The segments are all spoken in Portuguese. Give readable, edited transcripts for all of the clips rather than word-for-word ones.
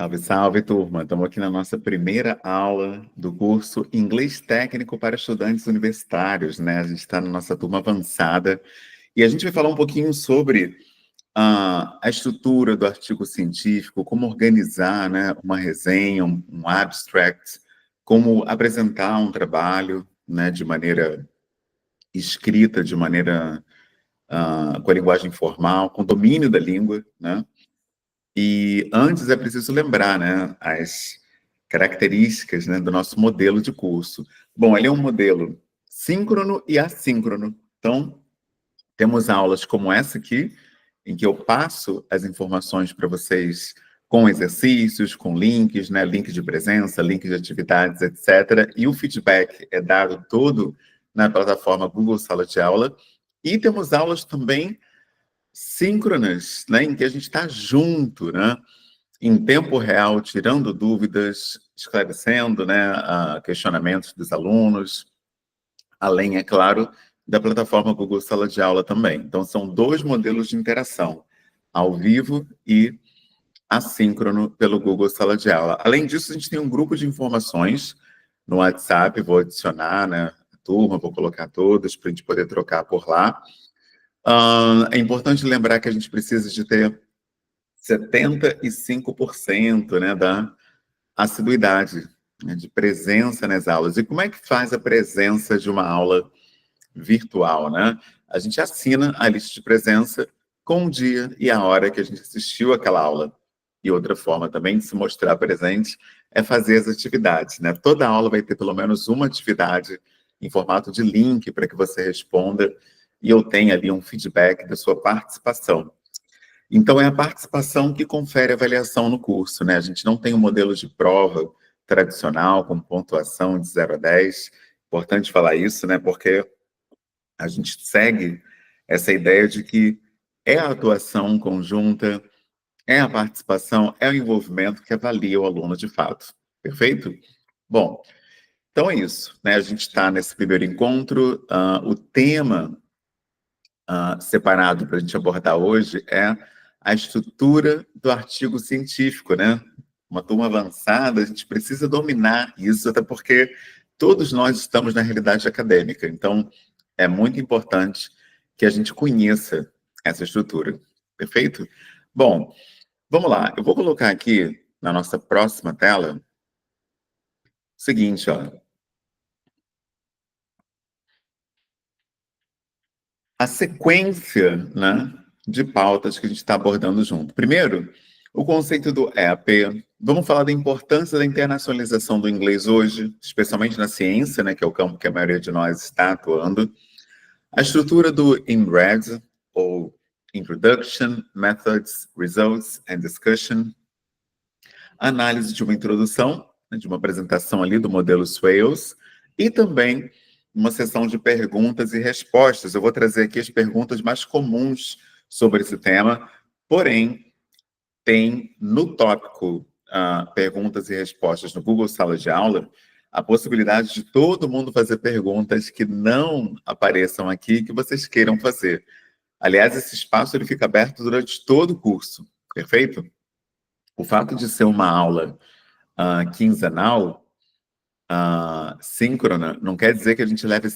Salve, salve, turma! Estamos aqui na nossa primeira aula do curso Inglês Técnico para Estudantes Universitários, né? A gente está na nossa turma avançada e a gente vai falar um pouquinho sobre a estrutura do artigo científico, como organizar, né, uma resenha, um abstract, como apresentar um trabalho, né, de maneira escrita, de maneira com a linguagem formal, com domínio da língua, né? E antes é preciso lembrar, né, as características, né, do nosso modelo de curso. Bom, ele é um modelo síncrono e assíncrono. Então, temos aulas como essa aqui, em que eu passo as informações para vocês com exercícios, com links, né, link de presença, link de atividades, etc. E o feedback é dado todo na plataforma Google Sala de Aula. E temos aulas também síncronas, né, em que a gente está junto, né, em tempo real, tirando dúvidas, esclarecendo, né, questionamentos dos alunos, além, é claro, da plataforma Google Sala de Aula também. Então, são dois modelos de interação, ao vivo e assíncrono pelo Google Sala de Aula. Além disso, a gente tem um grupo de informações no WhatsApp, vou adicionar, né, a turma, vou colocar todas para a gente poder trocar por lá. É importante lembrar que a gente precisa de ter 75%, né, da assiduidade, né, de presença nas aulas. E como é que faz a presença de uma aula virtual, né? A gente assina a lista de presença com o dia e a hora que a gente assistiu aquela aula. E outra forma também de se mostrar presente é fazer as atividades, né? Toda aula vai ter pelo menos uma atividade em formato de link para que você responda e eu tenha ali um feedback da sua participação. Então, é a participação que confere avaliação no curso, né? A gente não tem um modelo de prova tradicional, com pontuação de 0 a 10. Importante falar isso, né? Porque a gente segue essa ideia de que é a atuação conjunta, é a participação, é o envolvimento que avalia o aluno de fato. Perfeito? Bom, então é isso, né? A gente está nesse primeiro encontro. O tema separado para a gente abordar hoje é a estrutura do artigo científico, né? Uma turma avançada, a gente precisa dominar isso, até porque todos nós estamos na realidade acadêmica. Então, é muito importante que a gente conheça essa estrutura. Perfeito? Bom, vamos lá. Eu vou colocar aqui na nossa próxima tela o seguinte, ó. A sequência, né, de pautas que a gente está abordando junto. Primeiro, o conceito do EAP. Vamos falar da importância da internacionalização do inglês hoje, especialmente na ciência, né, que é o campo que a maioria de nós está atuando. A estrutura do INRED, ou Introduction, Methods, Results and Discussion. A análise de uma introdução, né, de uma apresentação ali do modelo Swales, e também uma sessão de perguntas e respostas. Eu vou trazer aqui as perguntas mais comuns sobre esse tema, porém, tem no tópico perguntas e respostas no Google Sala de Aula a possibilidade de todo mundo fazer perguntas que não apareçam aqui, que vocês queiram fazer. Aliás, esse espaço ele fica aberto durante todo o curso, perfeito? O fato de ser uma aula quinzenal, síncrona, não quer dizer que a gente leve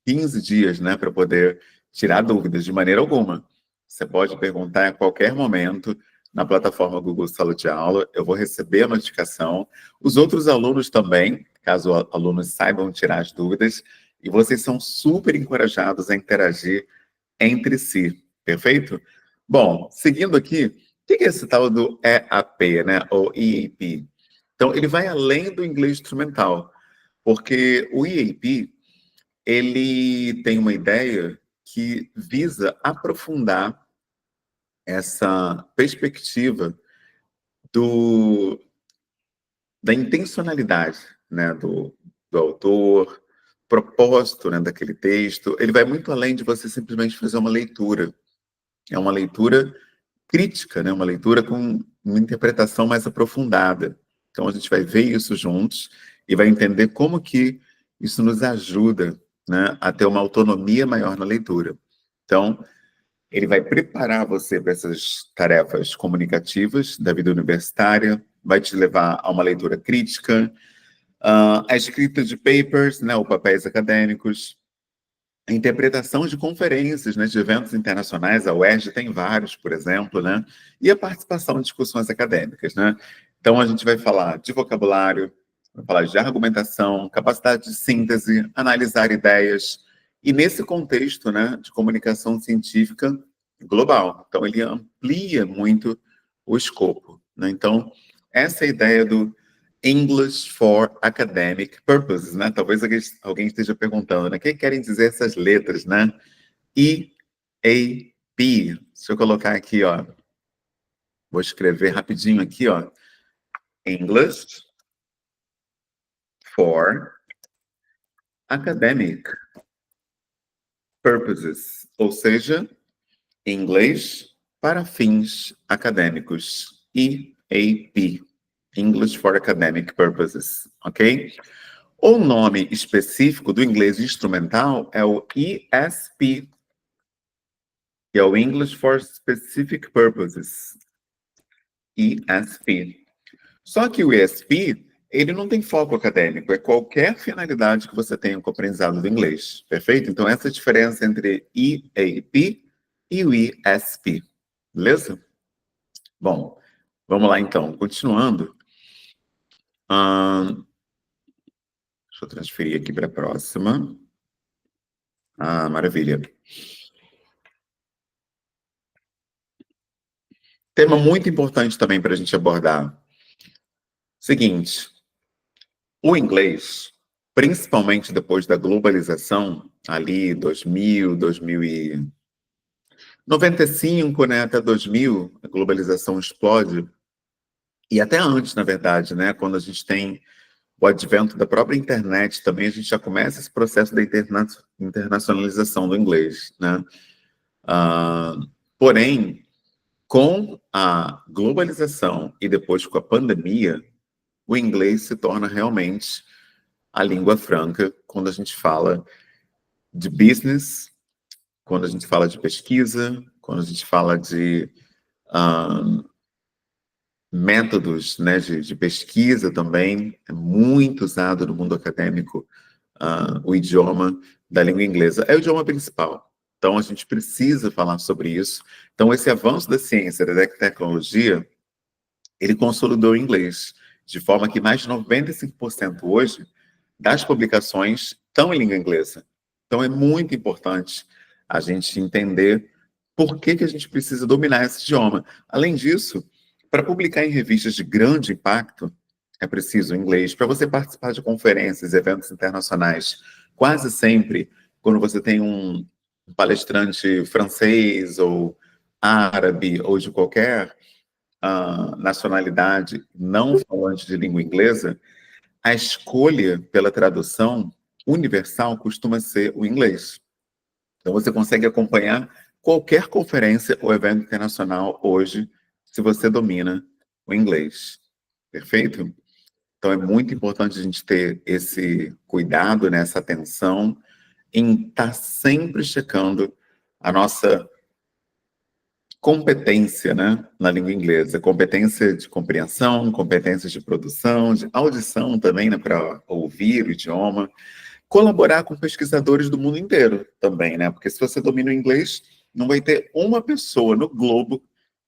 15 dias, né, para poder tirar dúvidas, de maneira alguma. Você pode perguntar a qualquer momento na plataforma Google Sala de Aula, eu vou receber a notificação. Os outros alunos também, caso alunos saibam tirar as dúvidas, e vocês são super encorajados a interagir entre si, perfeito? Bom, seguindo aqui, o que é esse tal do EAP, né, ou EAP? Então, ele vai além do inglês instrumental, porque o EAP, ele tem uma ideia que visa aprofundar essa perspectiva do, da intencionalidade, né, do autor, propósito, né, daquele texto. Ele vai muito além de você simplesmente fazer uma leitura. É uma leitura crítica, né, uma leitura com uma interpretação mais aprofundada. Então, a gente vai ver isso juntos e vai entender como que isso nos ajuda, né, a ter uma autonomia maior na leitura. Então, ele vai preparar você para essas tarefas comunicativas da vida universitária, vai te levar a uma leitura crítica, a escrita de papers, né, ou papéis acadêmicos, a interpretação de conferências, né, de eventos internacionais, a UERJ tem vários, por exemplo, né, e a participação em discussões acadêmicas, né. Então, a gente vai falar de vocabulário, vai falar de argumentação, capacidade de síntese, analisar ideias, e nesse contexto, né, de comunicação científica global. Então, ele amplia muito o escopo, né. Então, essa é a ideia do English for Academic Purposes, né? Talvez alguém esteja perguntando, né? O que querem dizer essas letras, né? EAP. Deixa eu colocar aqui, ó. Vou escrever rapidinho aqui, ó. English for Academic Purposes. Ou seja, inglês para fins acadêmicos. EAP. English for Academic Purposes. Ok? O nome específico do inglês instrumental é o ESP, que é o English for Specific Purposes. ESP. Só que o ESP, ele não tem foco acadêmico, é qualquer finalidade que você tenha com o aprendizado do inglês, perfeito? Então, essa é a diferença entre EAP e o ESP, beleza? Bom, vamos lá então, continuando. Deixa eu transferir aqui para a próxima. Maravilha. Tema muito importante também para a gente abordar. Seguinte, o inglês, principalmente depois da globalização, ali 2000, 2095, né, até 2000, a globalização explode, e até antes, na verdade, né, quando a gente tem o advento da própria internet, também a gente já começa esse processo da internacionalização do inglês, né? Porém, com a globalização e depois com a pandemia, o inglês se torna realmente a língua franca quando a gente fala de business, quando a gente fala de pesquisa, quando a gente fala de métodos, né, de pesquisa também. É muito usado no mundo acadêmico o idioma da língua inglesa. É o idioma principal. Então, a gente precisa falar sobre isso. Então, esse avanço da ciência, da tecnologia, ele consolidou o inglês, de forma que mais de 95% hoje das publicações estão em língua inglesa. Então, é muito importante a gente entender por que a gente precisa dominar esse idioma. Além disso, para publicar em revistas de grande impacto, é preciso inglês. Para você participar de conferências, eventos internacionais, quase sempre, quando você tem um palestrante francês ou árabe ou de qualquer nacionalidade não falante de língua inglesa, a escolha pela tradução universal costuma ser o inglês. Então, você consegue acompanhar qualquer conferência ou evento internacional hoje, se você domina o inglês. Perfeito? Então, é muito importante a gente ter esse cuidado, né, essa atenção em estar sempre checando a nossa competência, né, na língua inglesa. Competência de compreensão, competência de produção, de audição também, né, para ouvir o idioma. Colaborar com pesquisadores do mundo inteiro também, né? Porque se você domina o inglês, não vai ter uma pessoa no globo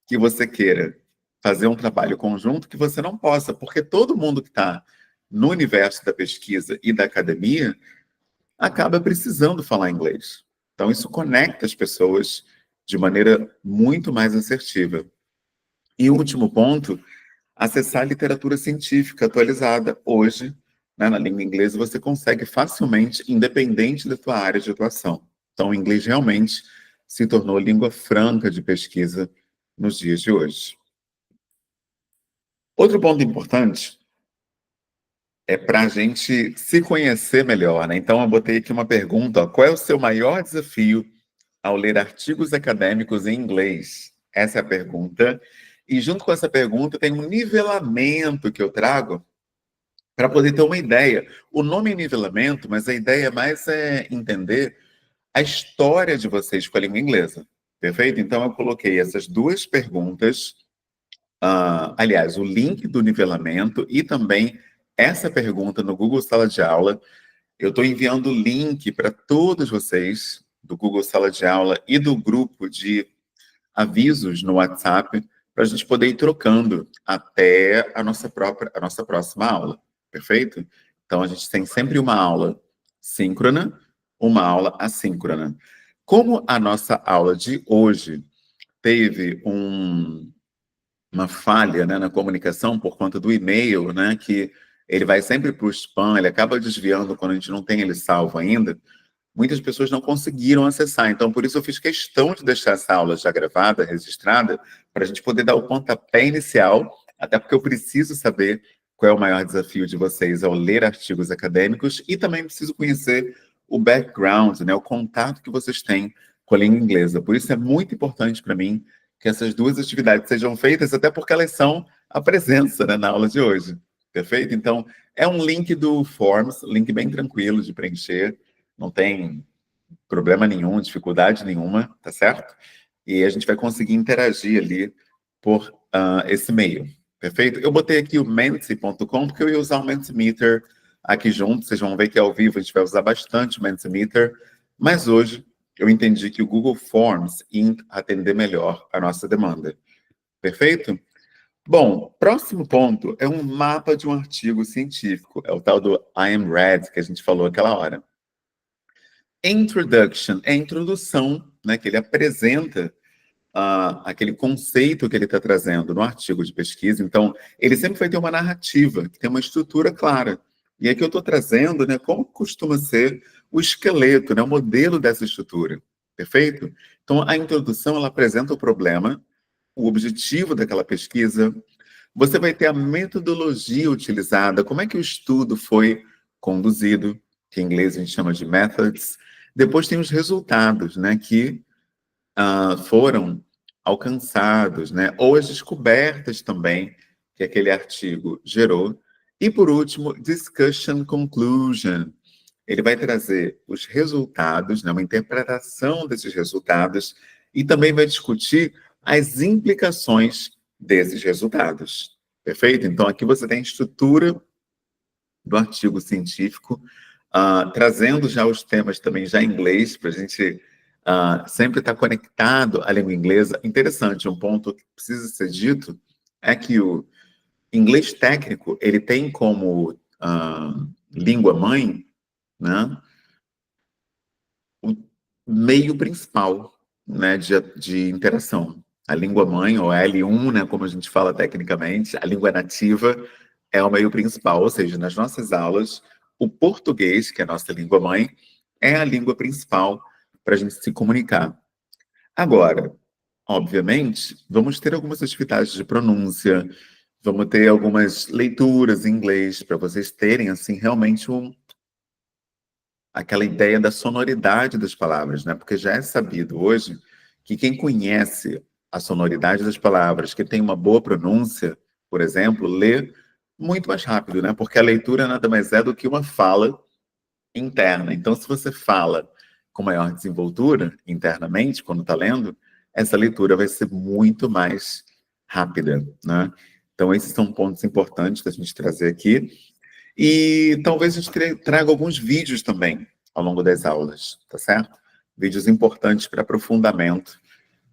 que você queira fazer um trabalho conjunto que você não possa, porque todo mundo que está no universo da pesquisa e da academia acaba precisando falar inglês. Então, isso conecta as pessoas de maneira muito mais assertiva. E o último ponto, acessar a literatura científica atualizada. Hoje, né, na língua inglesa, você consegue facilmente, independente da tua área de atuação. Então, o inglês realmente se tornou língua franca de pesquisa nos dias de hoje. Outro ponto importante é para a gente se conhecer melhor, né? Então, eu botei aqui uma pergunta, ó, qual é o seu maior desafio ao ler artigos acadêmicos em inglês? Essa é a pergunta. E junto com essa pergunta tem um nivelamento que eu trago para poder ter uma ideia. O nome é nivelamento, mas a ideia mais é entender a história de vocês com a língua inglesa. Perfeito? Então, eu coloquei essas duas perguntas aliás, o link do nivelamento e também essa pergunta no Google Sala de Aula. Eu estou enviando o link para todos vocês do Google Sala de Aula e do grupo de avisos no WhatsApp para a gente poder ir trocando até a nossa próxima aula, perfeito? Então a gente tem sempre uma aula síncrona, uma aula assíncrona. Como a nossa aula de hoje teve uma falha, né, na comunicação por conta do e-mail, né, que ele vai sempre para o spam, ele acaba desviando quando a gente não tem ele salvo ainda, muitas pessoas não conseguiram acessar. Então, por isso eu fiz questão de deixar essa aula já gravada, registrada, para a gente poder dar o pontapé inicial, até porque eu preciso saber qual é o maior desafio de vocês ao ler artigos acadêmicos e também preciso conhecer o background, né, o contato que vocês têm com a língua inglesa. Por isso é muito importante para mim que essas duas atividades sejam feitas, até porque elas são a presença, né, na aula de hoje. Perfeito? Então, é um link do Forms, link bem tranquilo de preencher, não tem problema nenhum, dificuldade nenhuma, tá certo? E a gente vai conseguir interagir ali por esse meio, perfeito? Eu botei aqui o Menti.com porque eu ia usar o Mentimeter aqui junto, vocês vão ver que ao vivo a gente vai usar bastante o Mentimeter, mas hoje eu entendi que o Google Forms ia atender melhor a nossa demanda, perfeito? Bom, próximo ponto é um mapa de um artigo científico, é o tal do I Am Read, que a gente falou aquela hora. Introduction é a introdução, né, que ele apresenta aquele conceito que ele está trazendo no artigo de pesquisa. Então, ele sempre vai ter uma narrativa, que tem uma estrutura clara. E aqui eu estou trazendo, né, como costuma ser o esqueleto, né, o modelo dessa estrutura. Perfeito? Então, a introdução, ela apresenta o problema, o objetivo daquela pesquisa. Você vai ter a metodologia utilizada, como é que o estudo foi conduzido, que em inglês a gente chama de methods. Depois tem os resultados, né, que foram alcançados, né, ou as descobertas também que aquele artigo gerou. E, por último, discussion conclusion. Ele vai trazer os resultados, né, uma interpretação desses resultados e também vai discutir as implicações desses resultados. Perfeito? Então, aqui você tem a estrutura do artigo científico, trazendo já os temas também já em inglês, para a gente sempre estar conectado à língua inglesa. Interessante, um ponto que precisa ser dito é que o inglês técnico, ele tem como língua-mãe, né, o meio principal, né, de interação. A língua-mãe, ou L1, né, como a gente fala tecnicamente, a língua nativa é o meio principal, ou seja, nas nossas aulas, o português, que é a nossa língua-mãe, é a língua principal para a gente se comunicar. Agora, obviamente, vamos ter algumas atividades de pronúncia, vamos ter algumas leituras em inglês, para vocês terem, assim, realmente aquela ideia da sonoridade das palavras, né? Porque já é sabido hoje que quem conhece a sonoridade das palavras, que tem uma boa pronúncia, por exemplo, lê muito mais rápido, né? Porque a leitura nada mais é do que uma fala interna. Então, se você fala com maior desenvoltura internamente, quando está lendo, essa leitura vai ser muito mais rápida, né? Então, esses são pontos importantes da gente trazer aqui. E talvez a gente traga alguns vídeos também ao longo das aulas, tá certo? Vídeos importantes para aprofundamento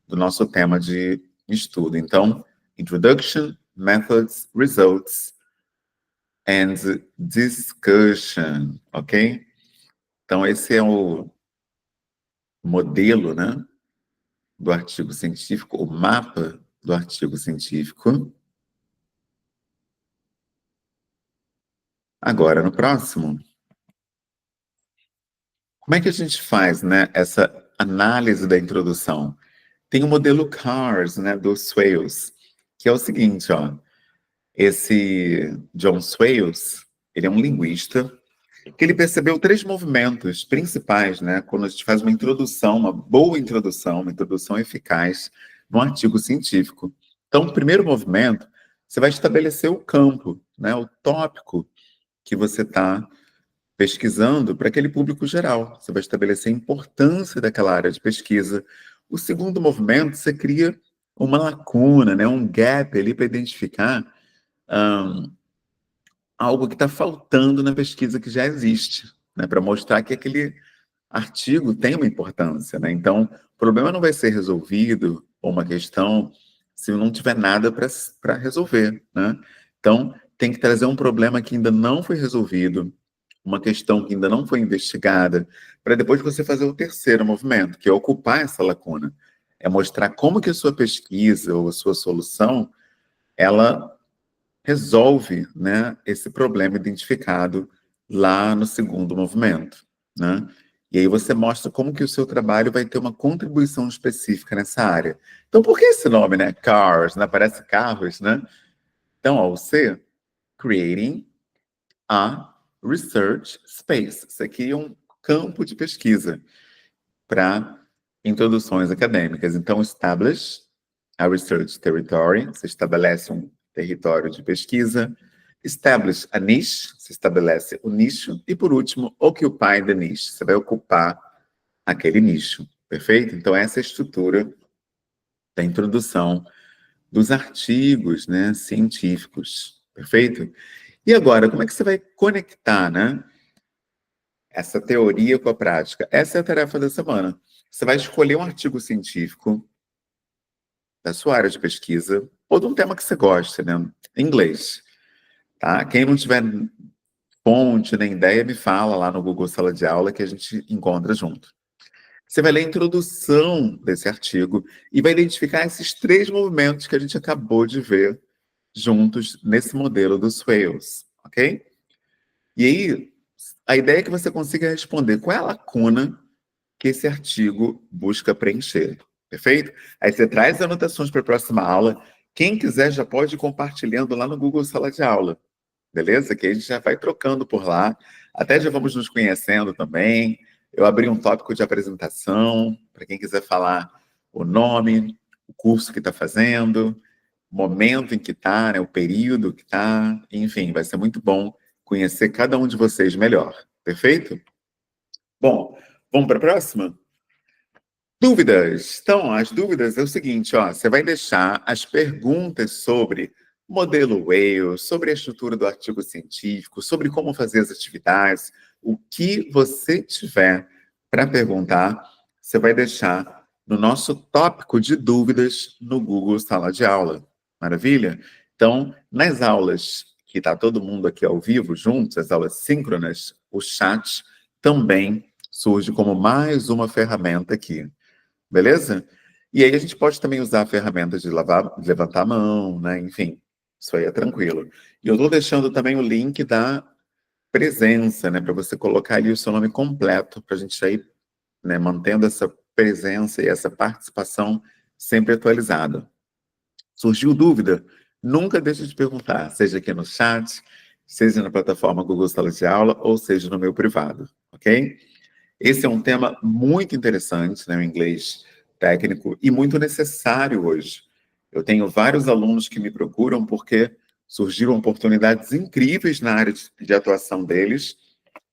do nosso tema de estudo. Então, Introduction, Methods, Results and Discussion, ok? Então, esse é o modelo, né, do artigo científico, o mapa do artigo científico. Agora, no próximo, como é que a gente faz, né, essa análise da introdução? Tem o modelo CARS, né, do Swales, que é o seguinte, ó, esse John Swales, ele é um linguista, que ele percebeu três movimentos principais, né, quando a gente faz uma introdução, uma boa introdução, uma introdução eficaz num artigo científico. Então, o primeiro movimento, você vai estabelecer o campo, né, o tópico que você está pesquisando para aquele público geral. Você vai estabelecer a importância daquela área de pesquisa. O segundo movimento, você cria uma lacuna, né, um gap ali para identificar algo que está faltando na pesquisa que já existe, né, para mostrar que aquele artigo tem uma importância, né? Então, o problema não vai ser resolvido, ou uma questão, se não tiver nada para resolver, né? Então, tem que trazer um problema que ainda não foi resolvido, uma questão que ainda não foi investigada, para depois você fazer o terceiro movimento, que é ocupar essa lacuna. É mostrar como que a sua pesquisa ou a sua solução, ela resolve, né, esse problema identificado lá no segundo movimento, né? E aí você mostra como que o seu trabalho vai ter uma contribuição específica nessa área. Então, por que esse nome, né? Cars, né? Parece carros, né? Então, ó, o C, creating a research space. Isso aqui é um campo de pesquisa para introduções acadêmicas. Então, establish a research territory, você estabelece um território de pesquisa. Establish a niche, se estabelece o nicho. E, por último, occupy the niche, você vai ocupar aquele nicho, perfeito? Então, essa é a estrutura da introdução dos artigos, né, científicos, perfeito? E agora, como é que você vai conectar, né, essa teoria com a prática? Essa é a tarefa da semana. Você vai escolher um artigo científico da sua área de pesquisa ou de um tema que você gosta, né, em inglês, tá? Quem não tiver fonte nem ideia, me fala lá no Google Sala de Aula que a gente encontra junto. Você vai ler a introdução desse artigo e vai identificar esses três movimentos que a gente acabou de ver juntos nesse modelo dos Whales, ok? E aí, a ideia é que você consiga responder qual é a lacuna que esse artigo busca preencher, perfeito? Aí você traz anotações para a próxima aula. Quem quiser já pode ir compartilhando lá no Google Sala de Aula, beleza? Que a gente já vai trocando por lá. Até já vamos nos conhecendo também. Eu abri um tópico de apresentação, para quem quiser falar o nome, o curso que está fazendo, o momento em que está, né, o período que está. Enfim, vai ser muito bom conhecer cada um de vocês melhor. Perfeito? Bom, vamos para a próxima? Dúvidas. Então, as dúvidas é o seguinte, ó, você vai deixar as perguntas sobre o modelo Whale, sobre a estrutura do artigo científico, sobre como fazer as atividades, o que você tiver para perguntar, você vai deixar no nosso tópico de dúvidas no Google Sala de Aula. Maravilha? Então, nas aulas que está todo mundo aqui ao vivo juntos, as aulas síncronas, o chat também surge como mais uma ferramenta aqui. Beleza? E aí a gente pode também usar a ferramenta de levantar a mão, né? Enfim, isso aí é tranquilo. E eu estou deixando também o link da presença, né? Para você colocar ali o seu nome completo, para a gente aí, né, mantendo essa presença e essa participação sempre atualizada. Surgiu dúvida? Nunca deixe de perguntar, seja aqui no chat, seja na plataforma Google Sala de Aula, ou seja no meu privado, ok? Esse é um tema muito interessante, né, o inglês técnico, e muito necessário hoje. Eu tenho vários alunos que me procuram porque surgiram oportunidades incríveis na área de atuação deles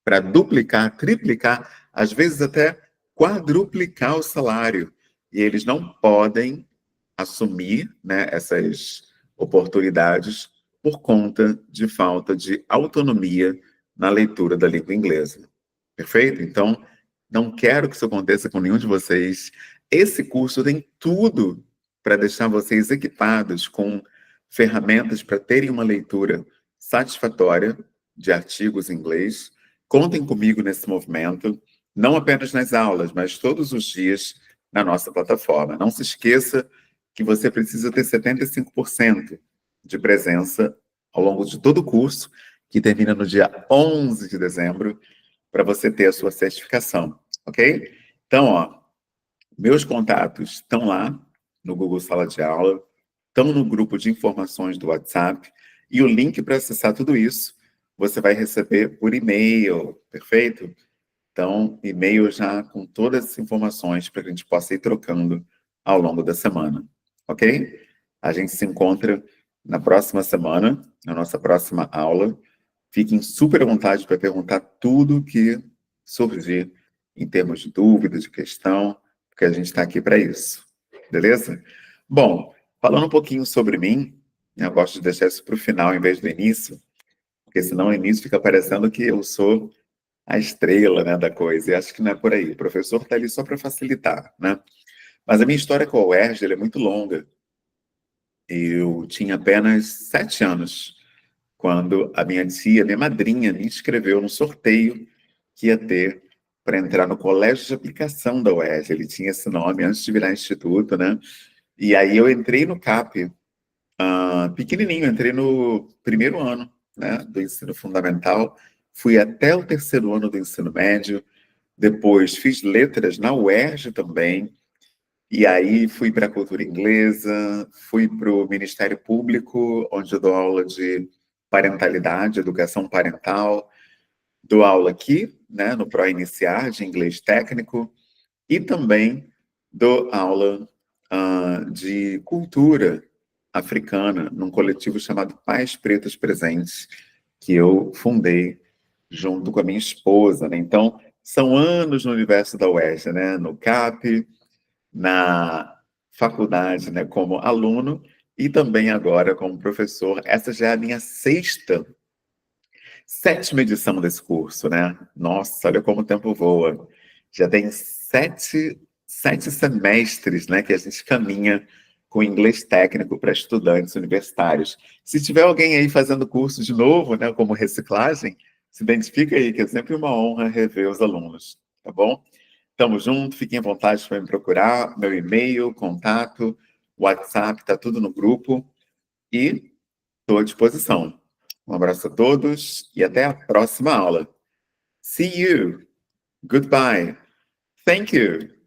para duplicar, triplicar, às vezes até quadruplicar o salário. E eles não podem assumir, né, essas oportunidades por conta de falta de autonomia na leitura da língua inglesa. Perfeito? Então, não quero que isso aconteça com nenhum de vocês. Esse curso tem tudo para deixar vocês equipados com ferramentas para terem uma leitura satisfatória de artigos em inglês. Contem comigo nesse movimento, não apenas nas aulas, mas todos os dias na nossa plataforma. Não se esqueça que você precisa ter 75% de presença ao longo de todo o curso, que termina no dia 11 de dezembro, para você ter a sua certificação, ok? Então, ó, meus contatos estão lá no Google Sala de Aula, estão no grupo de informações do WhatsApp, e o link para acessar tudo isso você vai receber por e-mail, perfeito? Então, e-mail já com todas as informações para que a gente possa ir trocando ao longo da semana, ok? A gente se encontra na próxima semana, na nossa próxima aula. Fiquem super à vontade para perguntar tudo que surgir em termos de dúvida, de questão, porque a gente está aqui para isso. Beleza? Bom, Falando um pouquinho sobre mim, né, eu gosto de deixar isso para o final em vez do início, porque senão o início fica parecendo que eu sou a estrela, né, da coisa, e acho que não é por aí. O professor está ali só para facilitar, né? Mas a minha história com a UERJ ela é muito longa. Eu tinha apenas 7 anos quando a minha tia, minha madrinha, me inscreveu no sorteio que ia ter para entrar no colégio de aplicação da UERJ. Ele tinha esse nome antes de virar instituto, né? E aí eu entrei no CAP, pequenininho, entrei no primeiro ano, né, do ensino fundamental, fui até o terceiro ano do ensino médio, depois fiz letras na UERJ também, e aí fui para a cultura inglesa, fui para o Ministério Público, onde eu dou aula de parentalidade, educação parental, dou aula aqui, né, no Pró-Iniciar, de inglês técnico, e também dou aula de cultura africana num coletivo chamado Pais Pretos Presentes, que eu fundei junto com a minha esposa, né? Então, são anos no universo da UERJ, né? No CAP, na faculdade, né? Como aluno e também agora como professor. Essa já é a minha sétima edição desse curso, né? Nossa, olha como o tempo voa. Já tem sete semestres, né, que a gente caminha com inglês técnico para estudantes universitários. Se tiver alguém aí fazendo curso de novo, né, como reciclagem, se identifica aí, que é sempre uma honra rever os alunos, tá bom? Tamo junto, fiquem à vontade para me procurar, meu e-mail, contato, WhatsApp, tá tudo no grupo e estou à disposição. Um abraço a todos e até a próxima aula. See you. Goodbye. Thank you.